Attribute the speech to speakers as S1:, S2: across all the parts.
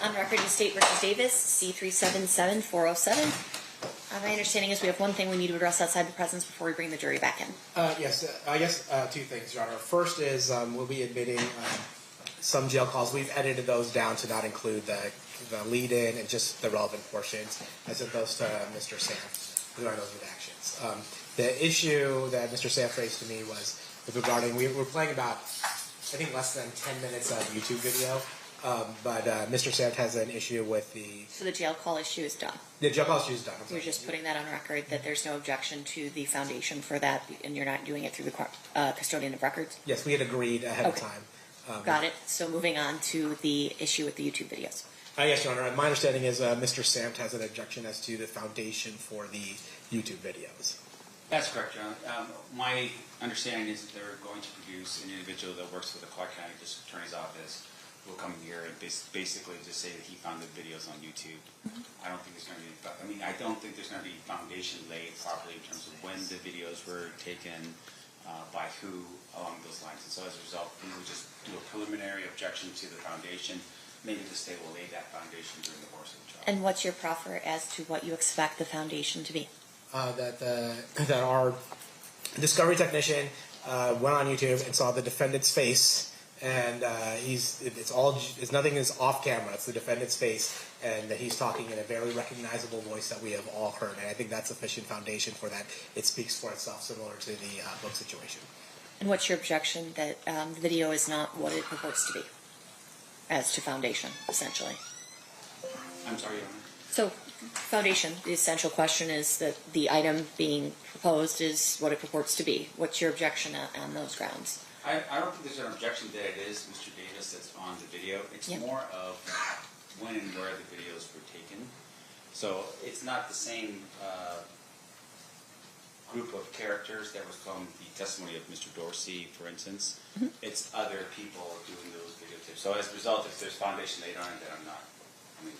S1: On record in State versus Davis, C377407. My understanding is we have one thing we need to address outside the presence before we bring the jury back in.
S2: Yes, I guess two things, Your Honor. First is we'll be admitting some jail calls. We've edited those down to not include the lead-in and just the relevant portions, as opposed to Mr. Samp, who are those redactions. The issue that Mr. Samp raised to me was regarding, we're playing about, I think, less than 10 minutes of YouTube video. But Mr. Samp has an issue with the...
S1: So the jail call issue is done?
S2: The jail call issue is done.
S1: You're just putting that on record, that there's no objection to the foundation for that, and you're not doing it through the custodian of records?
S2: Yes, we had agreed ahead of time.
S1: Got it. So moving on to the issue with the YouTube videos.
S2: Yes, Your Honor. My understanding is Mr. Samp has an objection as to the foundation for the YouTube videos.
S3: That's correct, John. My understanding is that they're going to produce an individual that works with the Clark County District Attorney's Office will come here and basically just say that he found the videos on YouTube. I don't think there's going to be, I don't think there's going to be foundation laid properly in terms of when the videos were taken, by who, along those lines. And so as a result, we would just do a preliminary objection to the foundation. Maybe the state will lay that foundation during the course of the trial.
S1: And what's your proffer as to what you expect the foundation to be?
S2: That our discovery technician went on YouTube and saw the defendant's face. And nothing is off camera. It's the defendant's face, and that he's talking in a very recognizable voice that we have all heard. And I think that's sufficient foundation for that. It speaks for itself, similar to the book situation.
S1: And what's your objection that the video is not what it purports to be, as to foundation, essentially?
S3: I'm sorry, Your Honor.
S1: So, foundation, the essential question is that the item being proposed is what it purports to be. What's your objection on those grounds?
S3: I don't think there's an objection that it is Mr. Davis that's on the video. It's more of when and where the videos were taken. So it's not the same group of characters that was from the testimony of Mr. Dorsey, for instance. It's other people doing those videotapes. So as a result, if there's foundation laid on it, then I'm not.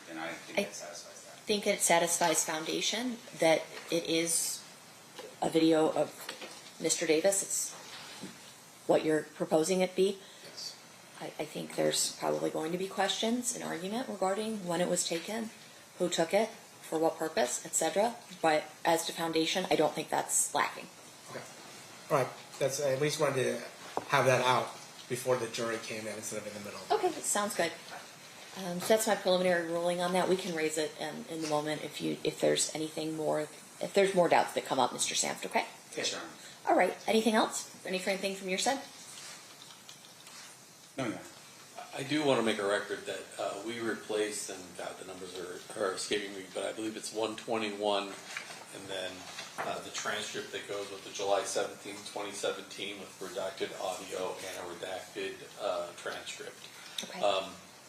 S3: Then I think that satisfies that.
S1: I think it satisfies foundation that it is a video of Mr. Davis. It's what you're proposing it be.
S2: Yes.
S1: I think there's probably going to be questions and argument regarding when it was taken, who took it, for what purpose, etc. But as to foundation, I don't think that's lacking.
S2: Okay. All right. I at least wanted to have that out before the jury came in instead of in the middle.
S1: Okay, sounds good. So that's my preliminary ruling on that. We can raise it in the moment if there's anything more, if there's more doubts that come up, Mr. Samft. Okay.
S3: Yes, Your Honor.
S1: All right. Anything else? Anything from your side?
S3: No, no.
S4: I do want to make a record that we replaced, and God, the numbers are escaping me, but I believe it's 121, and then the transcript that goes with the July 17, 2017 with redacted audio and a redacted transcript.
S1: Okay.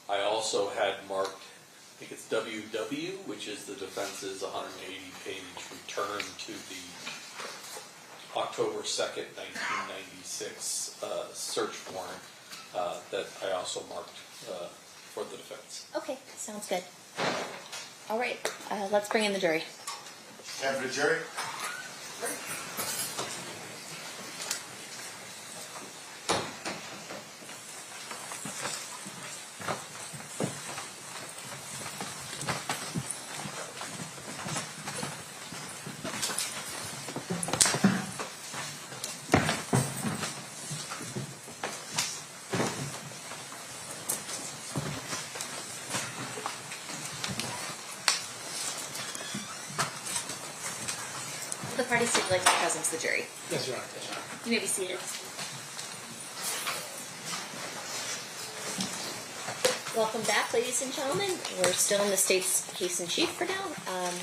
S4: I also had marked, I think it's WW, which is the defense's 180-page return to the October 2nd, 1996 search warrant that I also marked for the defense.
S1: Okay, sounds good. All right, let's bring in the jury.
S5: Time for the jury.
S1: The party stipulates the presence of the jury.
S2: Yes, Your Honor. Yes, Your Honor.
S1: You may be seated. Welcome back, ladies and gentlemen. We're still in the state's case in chief for now.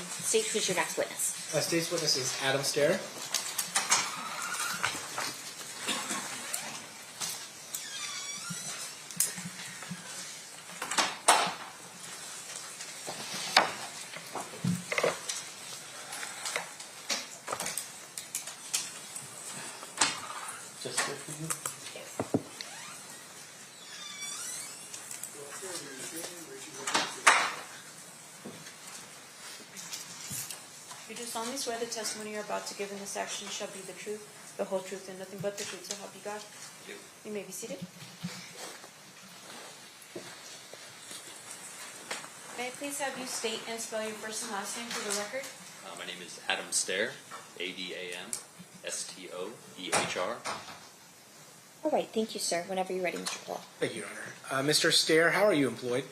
S1: State, who's your next witness?
S2: State's witness is Adam Stair.
S4: Just here for you.
S6: You do solemnly swear the testimony you're about to give in this action shall be the truth, the whole truth, and nothing but the truth, so help you God? You may be seated. May I please have you state and spell your first and last name for the record?
S7: My name is Adam Stair, ADAMSTOEHR.
S1: All right, thank you, sir. Whenever you're ready, Mr. Paul.
S2: Thank you, Your Honor. Mr. Stair, how are you employed?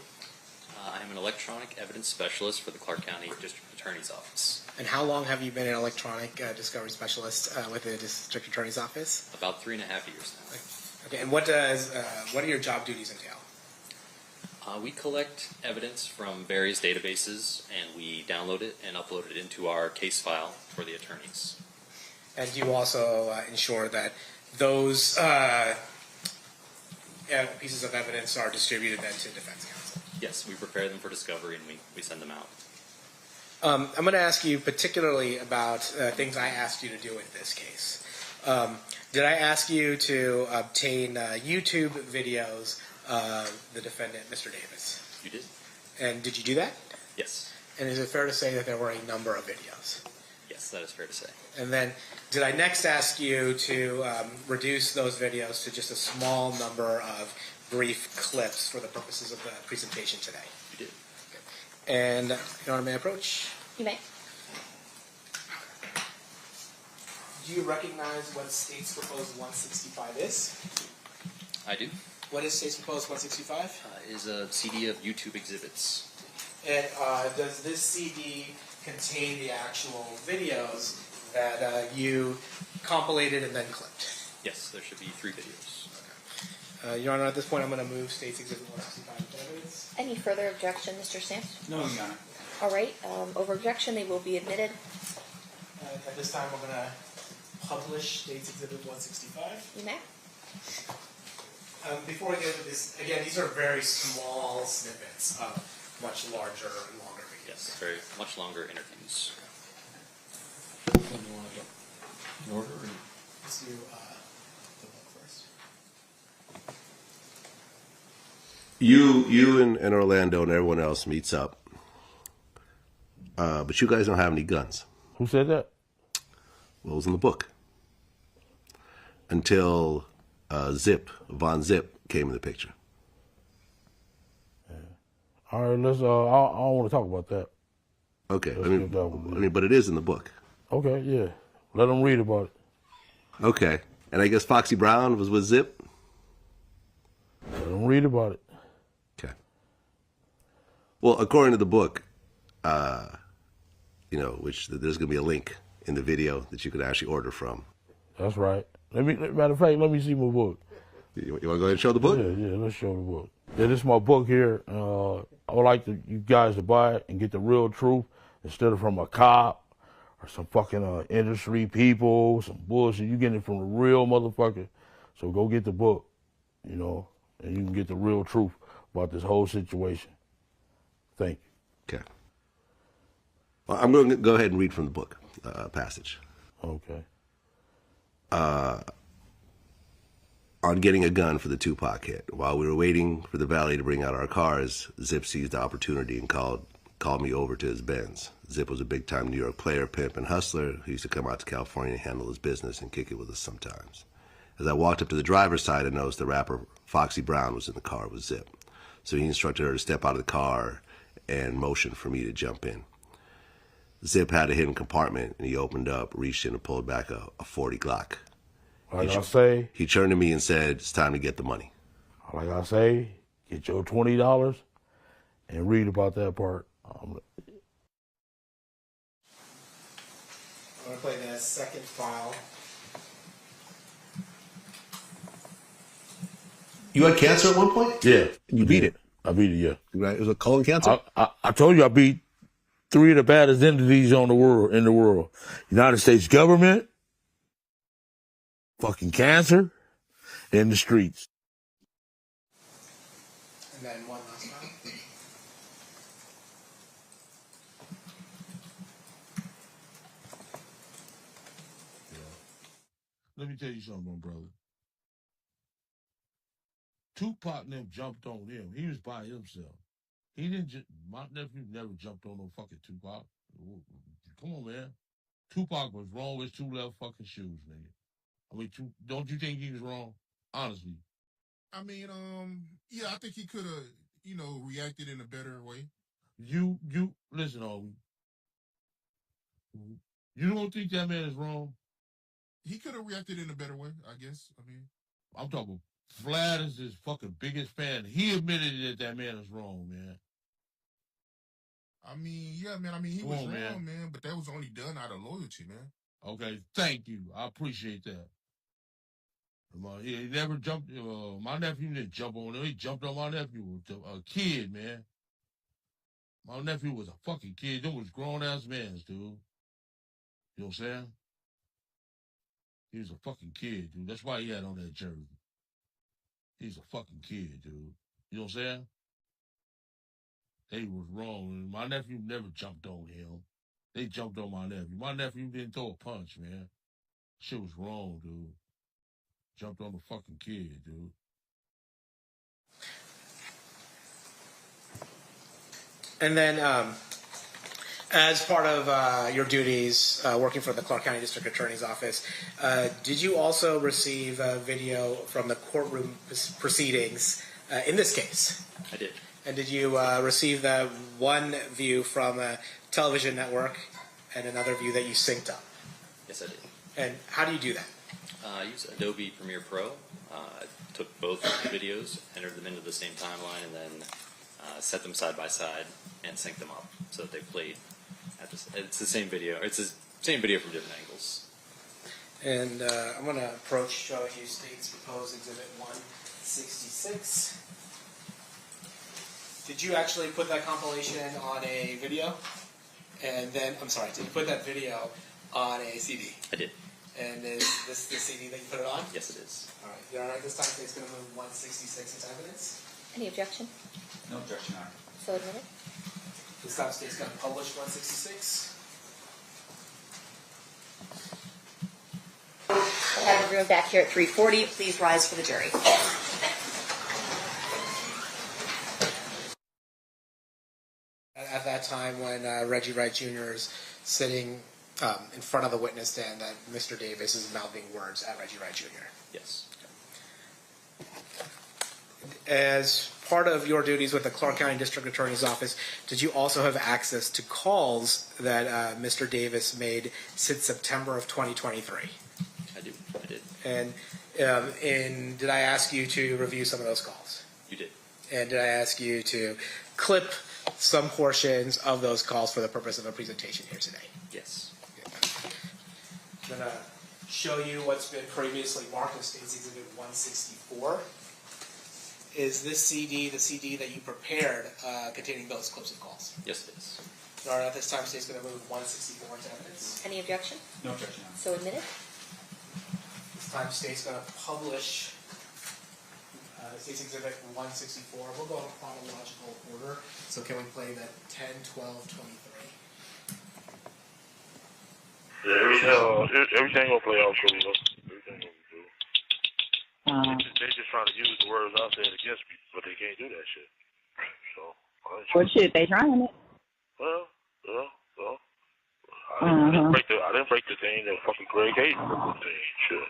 S7: I am an electronic evidence specialist for the Clark County District Attorney's Office.
S2: And how long have you been an electronic discovery specialist with the District Attorney's Office?
S7: About 3.5 years now.
S2: Okay, and what are your job duties entail?
S7: We collect evidence from various databases, and we download it and upload it into our case file for the attorneys.
S2: And do you also ensure that those pieces of evidence are distributed then to defense counsel?
S7: Yes, we prepare them for discovery, and we send them out.
S2: I'm going to ask you particularly about things I asked you to do in this case. Did I ask you to obtain YouTube videos of the defendant, Mr. Davis?
S7: You did?
S2: And did you do that?
S7: Yes.
S2: And is it fair to say that there were a number of videos?
S7: Yes, that is fair to say.
S2: And then did I next ask you to reduce those videos to just a small number of brief clips for the purposes of the presentation today?
S7: You did.
S2: Okay. And, Your Honor, may I approach?
S1: You may.
S2: Do you recognize what State's Proposed 165 is?
S7: I do.
S2: What is State's Proposed 165?
S7: Is a CD of YouTube exhibits.
S2: And does this CD contain the actual videos that you compilated and then clipped?
S7: Yes, there should be 3 videos.
S2: Your Honor, at this point I'm going to move State's Exhibit 165 to evidence.
S1: Any further objection, Mr. Stamps?
S3: No, Your Honor.
S1: All right, over objection, they will be admitted.
S2: At this time we're going to publish State's Exhibit 165.
S1: You may.
S2: Before we get into this, again, these are very small snippets of much larger and longer videos.
S7: Yes, very much longer interviews.
S2: In order? Let's do the book first.
S5: You and Orlando and everyone else meets up, but you guys don't have any guns.
S8: Who said that?
S5: Well, it was in the book. Until Von Zip came in the picture.
S8: All right, let's. I don't want to talk about that.
S5: Okay,
S8: Let's get that one.
S5: but it is in the book.
S8: Okay, yeah. Let them read about it.
S5: Okay, and I guess Foxy Brown was with Zip.
S8: Let them read about it.
S5: Okay. Well, according to the book, which there's going to be a link in the video that you could actually order from.
S8: That's right. Matter of fact, let me see my book.
S5: You want to go ahead and show the book?
S8: Yeah, let's show the book. Yeah, this is my book here. I would like you guys to buy it and get the real truth instead of from a cop or some fucking industry people, some bullshit. You getting it from the real motherfucker. So go get the book, and you can get the real truth about this whole situation. Thank you.
S5: Okay. Well, I'm going to go ahead and read from the book, passage.
S8: Okay.
S5: On getting a gun for the Tupac hit. While we were waiting for the valet to bring out our cars, Zip seized the opportunity and called me over to his Benz. Zip was a big-time New York player, pimp, and hustler who used to come out to California and handle his business and kick it with us sometimes. As I walked up to the driver's side, I noticed the rapper Foxy Brown was in the car with Zip. So he instructed her to step out of the car and motioned for me to jump in. Zip had a hidden compartment, and he opened up, reached in, and pulled back a 40 Glock.
S8: Like I say,
S5: He turned to me and said, "It's time to get the money."
S8: like I say, get your $20 and read about that part.
S2: I'm going to play the second file.
S5: You had cancer at one point?
S8: Yeah.
S5: You beat it.
S8: I beat it, yeah.
S5: Right? It was a colon cancer?
S8: I told you I beat 3 of the baddest entities in the world. United States government, fucking cancer, and the streets.
S2: And then one last file.
S8: Let me tell you something, my brother. Tupac never jumped on him. He was by himself. He didn't my nephew never jumped on no fucking Tupac. Come on, man. Tupac was wrong with 2 left fucking shoes, nigga. I mean, don't you think he was wrong? Honestly.
S9: I mean, yeah, I think he could have, reacted in a better way.
S8: You listen, homie. You don't think that man is wrong?
S9: He could have reacted in a better way, I guess. I mean,
S8: I'm talking. Vlad is his fucking biggest fan. He admitted that man is wrong, man.
S9: Yeah, man. He
S8: Come
S9: was
S8: on,
S9: wrong, man. But that was only done out of loyalty, man.
S8: Okay, thank you. I appreciate that. He never jumped. My nephew didn't jump on him. He jumped on my nephew, a kid, man. My nephew was a fucking kid. Them was grown ass men, dude. You know what I'm saying? He was a fucking kid, dude. That's why he had on that jersey. He's a fucking kid, dude. You know what I'm saying? They was wrong. My nephew never jumped on him. They jumped on my nephew. My nephew didn't throw a punch, man. Shit was wrong, dude. Jumped on the fucking kid, dude.
S2: And then, as part of your duties working for the Clark County District Attorney's Office, did you also receive video from the courtroom proceedings in this case?
S7: I did.
S2: And did you receive the one view from a television network and another view that you synced up?
S7: Yes, I did.
S2: And how do you do that?
S7: I used Adobe Premiere Pro. I took both videos, entered them into the same timeline, and then set them side by side and synced them up so that they played. It's the same video. It's the same video from different angles.
S2: And I'm going to approach show you State's proposed Exhibit 166. Did you actually put that compilation on a video? And then, I'm sorry, did you put that video on a CD?
S7: I did.
S2: And is this the CD that you put it on?
S7: Yes, it is.
S2: All right. Your Honor, this time State's going to move 166 into evidence.
S1: Any objection?
S3: No objection, Your Honor.
S1: So admitted.
S2: This time State's going to publish 166.
S1: I have everyone back here at 3:40. Please rise for the jury.
S2: At that time when Reggie Wright Jr. is sitting in front of the witness stand, that Mr. Davis is mouthing words at Reggie Wright Jr.
S7: Yes.
S2: As part of your duties with the Clark County District Attorney's Office, did you also have access to calls that Mr. Davis made since September of 2023?
S7: I do. I did.
S2: And did I ask you to review some of those calls?
S7: You did.
S2: And did I ask you to clip some portions of those calls for the purpose of a presentation here today?
S7: Yes.
S2: I'm going to show you what's been previously marked as State's Exhibit 164. Is this CD the CD that you prepared containing those clips of calls?
S7: Yes, it is.
S2: All right, at this time, State's going to move 164 into evidence.
S1: Any objection?
S3: No objection, Your Honor.
S1: So admitted.
S2: This time, State's going to publish State's Exhibit 164. We'll go in chronological order. So can we play the 10, 12, 23?
S10: Yeah, everything gonna play out for you. Everything gonna be cool. They just trying to use the words I said against me, but they can't do that shit. So.
S11: Well, shit, they trying it.
S10: Well. I didn't break the thing that fucking Greg hated the thing. Shit.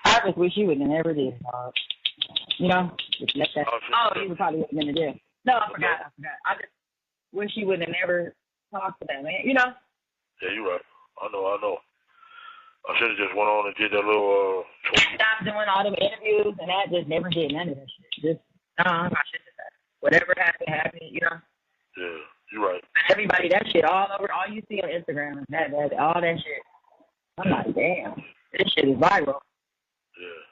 S11: I just wish you would have never did, dog. You know, just let that. You would probably would have been in jail. No, I forgot. I just wish you would have never talked to that man. You know.
S10: Yeah, you're right. I know. I should have just went on and did that little.
S11: Stop doing all them interviews and that. Just never did none of that shit. Just I should have said whatever happened. You know.
S10: Yeah, you're right.
S11: Everybody, that shit all over. All you see on Instagram is that all that shit. I'm like, damn, this shit is viral.
S10: Yeah.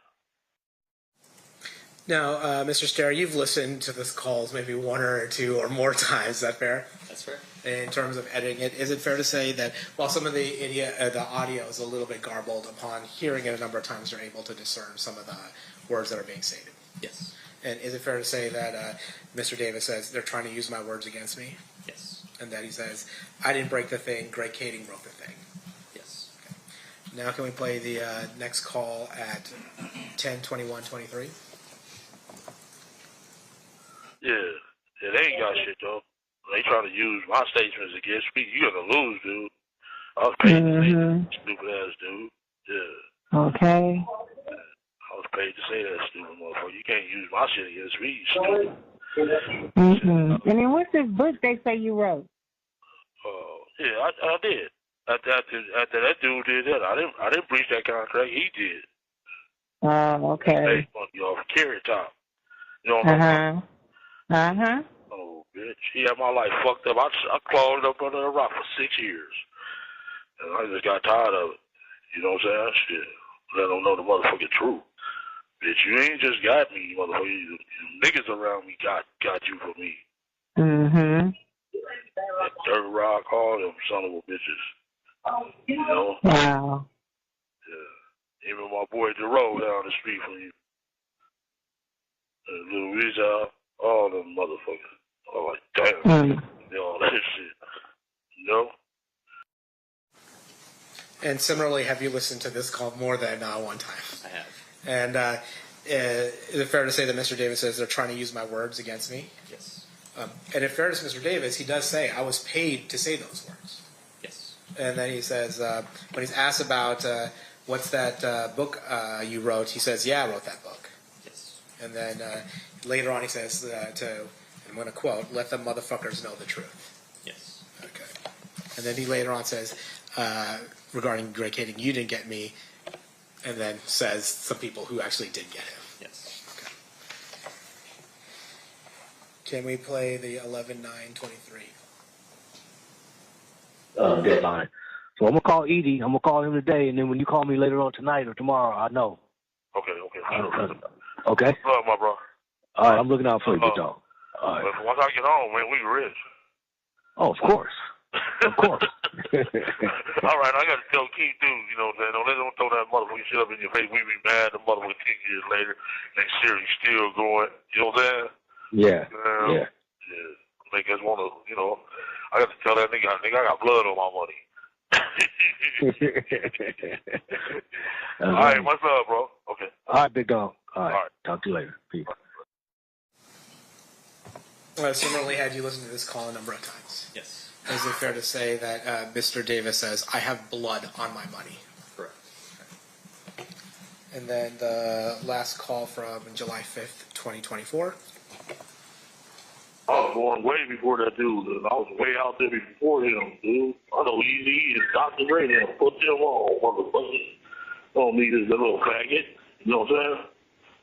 S2: Now, Mr. Stair, you've listened to this calls maybe one or two or more times. Is that fair?
S7: That's fair.
S2: In terms of editing it, is it fair to say that while some of the audio is a little bit garbled, upon hearing it a number of times, you're able to discern some of the words that are being stated?
S7: Yes.
S2: And is it fair to say that Mr. Davis says they're trying to use my words against me?
S7: Yes.
S2: And that he says, I didn't break the thing, Greg Kading broke the thing?
S7: Yes.
S2: Okay. Now can we play the next call at 10:21:23?
S10: Yeah, they ain't got shit though. They trying to use my statements against me. You gonna lose, dude. I was paid to say that, stupid ass dude. Yeah.
S11: Okay.
S10: I was paid to say that, stupid motherfucker. You can't use my shit against me, you stupid.
S11: And then what's this book they say you wrote?
S10: Yeah, I did. After that dude did that, I didn't breach that contract. He did.
S11: Oh, okay.
S10: Hey, money off carry top. You know what I'm talking? Oh, bitch. He had my life fucked up. I clawed up under a rock for 6 years. And I just got tired of it. You know what I'm saying? Shit. Let them know the motherfucking truth. Bitch, you ain't just got me, motherfucker. You niggas around me got you for me. That Dirt Rock, all them son of a bitches. You know?
S11: Wow.
S10: Yeah. Even my boy Jerome down the street from you. Little Rizal, all them motherfuckers. I'm like, damn. You know, all that shit. You know?
S2: And similarly, have you listened to this call more than one time?
S7: I have.
S2: And is it fair to say that Mr. Davis says they're trying to use my words against me?
S7: Yes.
S2: And in fairness to Mr. Davis, he does say, I was paid to say those words.
S7: Yes.
S2: And then he says, when he's asked about what's that book you wrote, he says, yeah, I wrote that book.
S7: Yes.
S2: And then later on he says, I'm going to quote, let the motherfuckers know the truth.
S7: Yes.
S2: Okay. And then he later on says, regarding Greg Kading, you didn't get me, and then says some people who actually did get him.
S7: Yes.
S2: Okay. Can we play the 11-9-23?
S12: Deadline. So I'm gonna call Edie. I'm gonna call him today, and then when you call me later on tonight or tomorrow, I know.
S10: Okay.
S12: Okay.
S10: Love, my bro.
S12: All right, I'm looking out for you, big dog. All right.
S10: But once I get home, man, we rich.
S12: Oh, of course. Of course.
S10: All right, I got to tell Keith, dude, you know, don't throw that motherfucking shit up in your face. We be mad the motherfucking 10 years later. Next series still going. You know what I'm saying?
S12: Yeah.
S10: Yeah. Make us want to, you know, I got to tell that nigga, I got blood on my money. All right, what's up, bro? Okay.
S12: All right, big dog. All right. Talk to you later. Peace.
S2: Similarly, had you listened to this call a number of times?
S7: Yes.
S2: Is it fair to say that Mr. Davis says, I have blood on my money?
S7: Correct.
S2: And then the last call from July 5th, 2024.
S10: I was born way before that dude. And I was way out there before him, dude. I know Easy and Dr. Dre and put them on, motherfucker. Don't need this little faggot. You know what I'm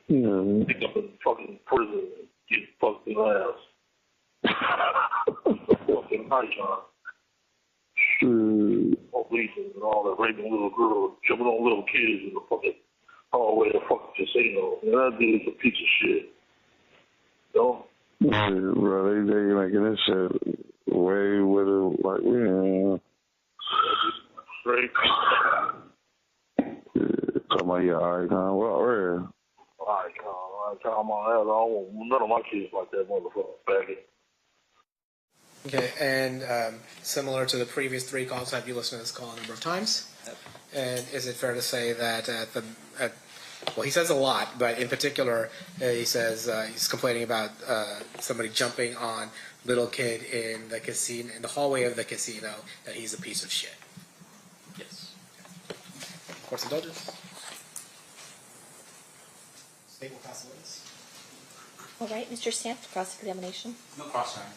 S10: saying? Pick up in fucking prison and get fucked in the ass. Fucking icon. Police and all that, raping little girls, jumping on little kids in the fucking hallway of the fucking casino. And that dude's a piece of shit. You know?
S13: Yeah, bro, they making this shit way with it, like, yeah.
S10: Straight.
S13: Talking about your icon, well, where?
S10: Icon, my ass. I don't want none of my kids like that motherfucker faggot.
S2: Okay, and similar to the previous three calls, have you listened to this call a number of times?
S7: Yep.
S2: And is it fair to say that well, he says a lot, but in particular, he says he's complaining about somebody jumping on little kid in the casino, in the hallway of the casino, that he's a piece of shit.
S7: Yes.
S2: Court's indulgence. State will pass the witness.
S1: All right, Mr. Stamp, cross-examination.
S3: No cross-time.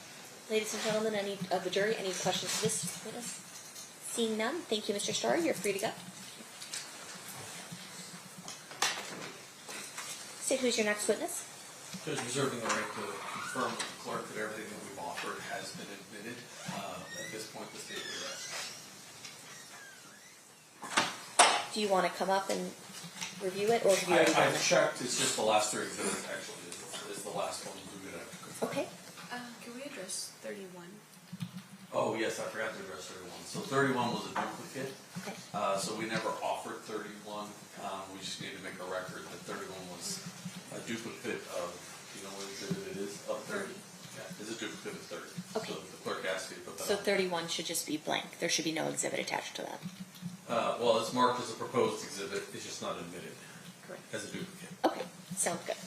S1: Ladies and gentlemen, any of the jury, any questions for this witness? Seeing none, thank you, Mr. Starr. You're free to go. Say who's your next witness?
S4: Judge, reserving the right to confirm with the clerk that everything that we've offered has been admitted. At this point, the state will rest.
S1: Do you want to come up and review it, or have you already done
S4: I've
S1: it?
S4: checked. It's just the last three exhibits actually is the last one we're going to confirm.
S1: Okay.
S6: Can we address 31?
S4: Oh, yes, I forgot to address 31. So 31 was a duplicate.
S1: Okay.
S4: So we never offered 31. We just need to make a record that 31 was a duplicate of, you know what exhibit it is? Of 30. Yeah, it's a duplicate of 30.
S1: Okay.
S4: So the clerk asked you to put that
S1: So
S4: on.
S1: 31 should just be blank. There should be no exhibit attached to that.
S4: Well, it's marked as a proposed exhibit. It's just not admitted.
S1: Correct.
S4: As a duplicate.
S1: Okay, sounds good.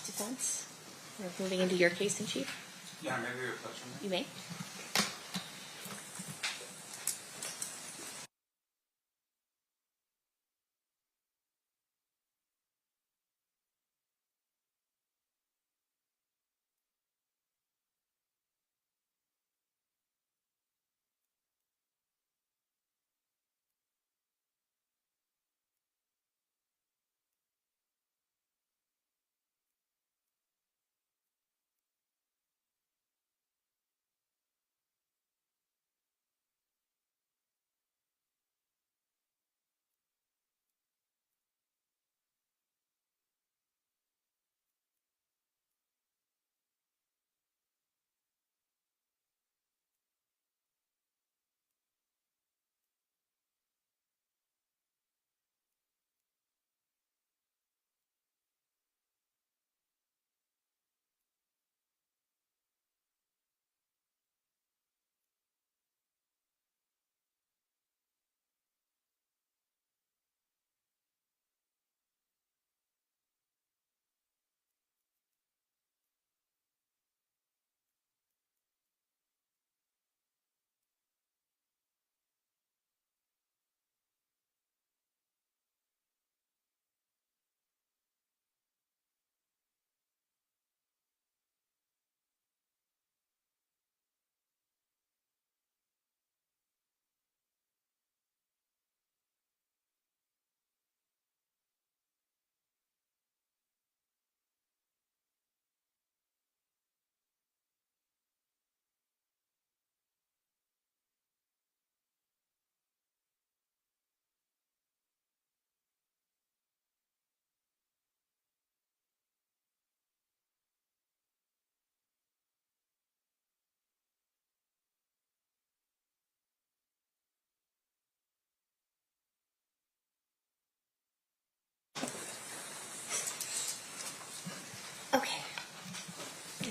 S1: Defense? We're moving into your case in chief.
S3: Yeah, maybe a question.
S1: You may.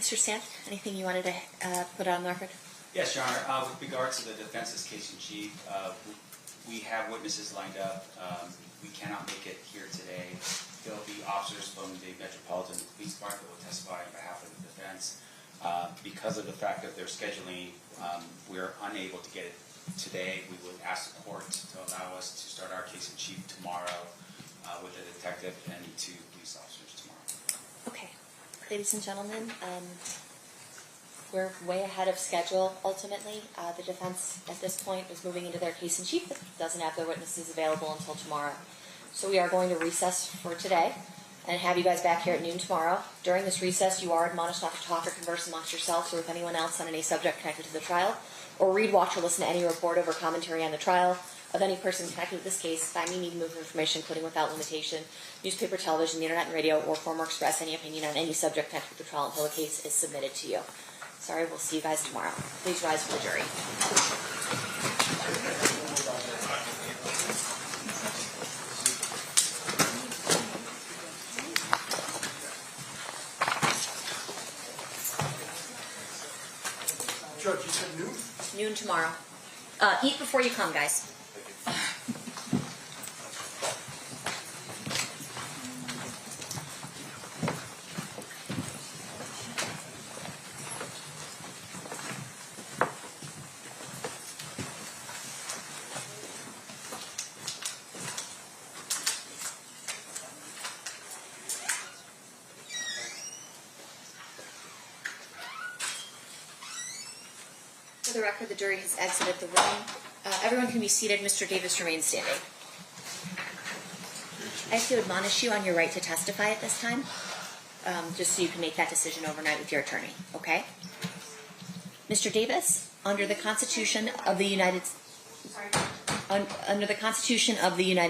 S1: Mr. Stamp, anything you wanted to put on the record?
S3: Yes, Your Honor. With regards to the defense's case in chief, we have witnesses lined up. We cannot make it here today. There will be officers from the Metropolitan Police Department that will testify on behalf of the defense. Because of the fact that they're scheduling, we're unable to get it today. We would ask the court to allow us to start our case in chief tomorrow with a detective and 2 police officers tomorrow.
S1: Okay. Ladies and gentlemen, we're way ahead of schedule, ultimately. The defense, at this point, is moving into their case in chief. It doesn't have their witnesses available until tomorrow. So we are going to recess for today and have you guys back here at noon tomorrow. During this recess, you are admonished not to talk or converse amongst yourselves or with anyone else on any subject connected to the trial, or read, watch, or listen to any report or commentary on the trial of any person connected with this case by any medium of information, including without limitation, newspaper, television, the internet, and radio, or form or express any opinion on any subject connected with the trial until the case is submitted to you. Sorry, we'll see you guys tomorrow. Please rise for the jury.
S14: Judge, you said noon?
S1: Noon tomorrow. Eat before you come, guys. For the record, the jury has exited the room. Everyone can be seated. Mr. Davis remains standing. I have to admonish you on your right to testify at this time, just so you can make that decision overnight with your attorney, okay? Mr. Davis, under the Constitution of the United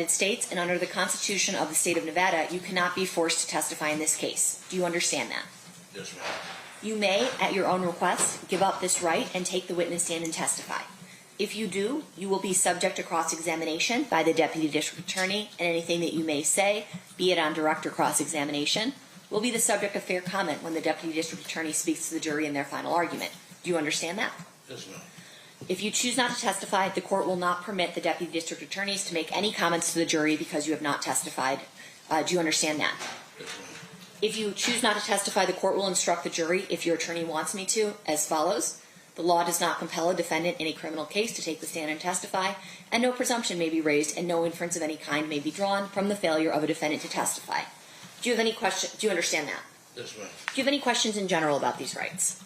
S1: States and under the Constitution of the Constitution of the State of Nevada, you cannot be forced to testify in this case. Do you understand that?
S14: Yes, ma'am.
S1: You may, at your own request, give up this right and take the witness stand and testify. If you do, you will be subject to cross-examination by the Deputy District Attorney, and anything that you may say, be it on direct or cross-examination, will be the subject of fair comment when the Deputy District Attorney speaks to the jury in their final argument. Do you understand that?
S14: Yes, ma'am.
S1: If you choose not to testify, the court will not permit the Deputy District Attorneys to make any comments to the jury because you have not testified. Do you understand that?
S14: Yes, ma'am.
S1: If you choose not to testify, the court will instruct the jury, if your attorney wants me to, as follows. The law does not compel a defendant in a criminal case to take the stand and testify, and no presumption may be raised and no inference of any kind may be drawn from the failure of a defendant to testify. Do you have any questions? Do you understand that?
S14: Yes, ma'am.
S1: Do you have any questions in general about these rights?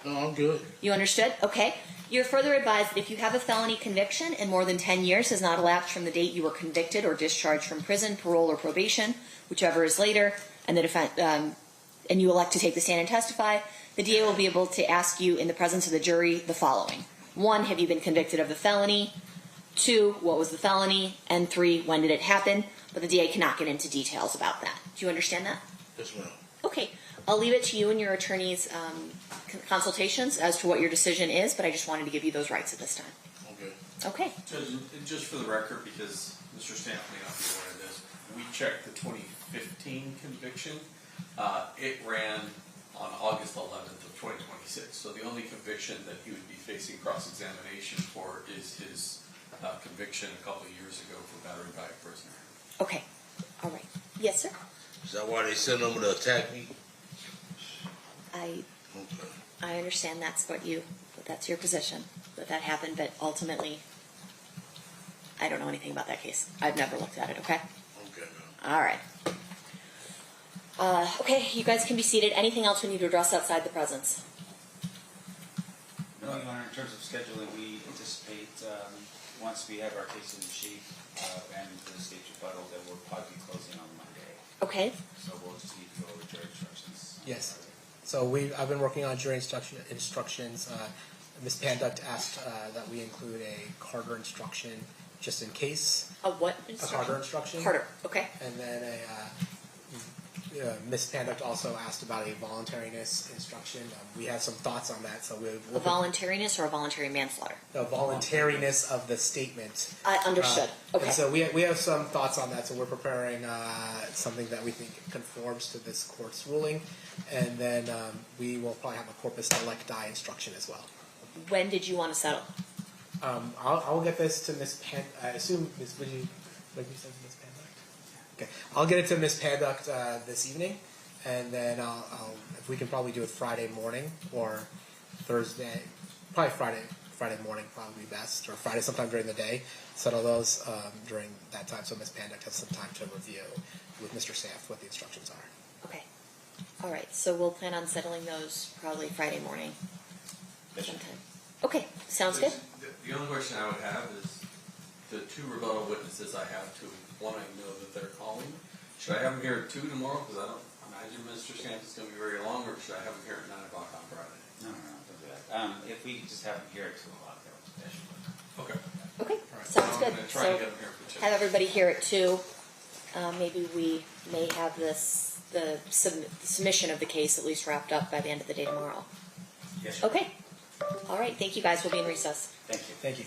S14: No, I'm good.
S1: You understood? Okay. You're further advised that if you have a felony conviction and more than 10 years has not elapsed from the date you were convicted or discharged from prison, parole, or probation, whichever is later, and and you elect to take the stand and testify, the DA will be able to ask you in the presence of the jury the following. 1, have you been convicted of the felony? 2, what was the felony? And 3, when did it happen? But the DA cannot get into details about that. Do you understand that?
S14: Yes, ma'am.
S1: Okay. I'll leave it to you and your attorney's consultations as to what your decision is, but I just wanted to give you those rights at this time.
S14: Okay.
S1: Okay.
S15: Judge, and just for the record, because Mr. Stamp may not be aware of this, we checked the 2015 conviction. It ran on August 11th of 2026. So the only conviction that he would be facing cross-examination for is his conviction a couple of years ago for battery by a prisoner.
S1: Okay. All right. Yes, sir?
S14: Is that why they sent him to attack me?
S1: I understand that's your position, that happened, but ultimately, I don't know anything about that case. I've never looked at it, okay?
S14: Okay,
S1: All right. Okay, you guys can be seated. Anything else we need to address outside the presence?
S3: No, Your Honor, in terms of scheduling, we anticipate once we have our case in chief and the state's rebuttal that we'll probably be closing on Monday.
S1: Okay.
S3: So we'll just need to go over jury instructions.
S2: Yes. So I've been working on jury instructions. Ms. Panduct asked that we include a Carter instruction just in case.
S1: A what
S2: instruction? A Carter instruction.
S1: Carter, okay.
S2: And then Ms. Panduct also asked about a voluntariness instruction. We have some thoughts on that, so
S1: A voluntariness or a voluntary manslaughter?
S2: the voluntariness of the statement.
S1: I understood. Okay.
S2: And so we have some thoughts on that. So we're preparing something that we think conforms to this court's ruling, and then we will probably have a corpus delicti instruction as well.
S1: When did you want to settle?
S2: I'll get this to Ms. I assume Ms. Would you like me to send to Ms. Panduct? Okay, I'll get it to Ms. Panduct this evening, and then I'll if we can probably do it Friday morning or Thursday, probably Friday morning probably be best, or Friday sometime during the day. Settle those during that time, so Ms. Panduct has some time to review with Mr. Saft what the instructions are.
S1: Okay. All right. So we'll plan on settling those probably Friday morning. Sometime. Okay. Sounds good.
S15: The only question I would have is the two rebuttal witnesses I have to one I know that they're calling. Should I have them here at 2 tomorrow? Because I don't imagine Mr. Stamp is going to be very long, or should I have them here at 9 o'clock on Friday?
S3: No, don't do that. If we just have them here at 2 o'clock, that should work.
S15: Okay.
S1: Okay.
S15: Right.
S1: Sounds
S15: I'm
S1: good.
S15: gonna try
S1: So
S15: to get them here for 2.
S1: have everybody here at 2. Maybe we may have the submission of the case at least wrapped up by the end of the day tomorrow.
S3: Yes.
S1: Okay. All right. Thank you guys. We'll be in recess.
S3: Thank you.
S2: Thank you.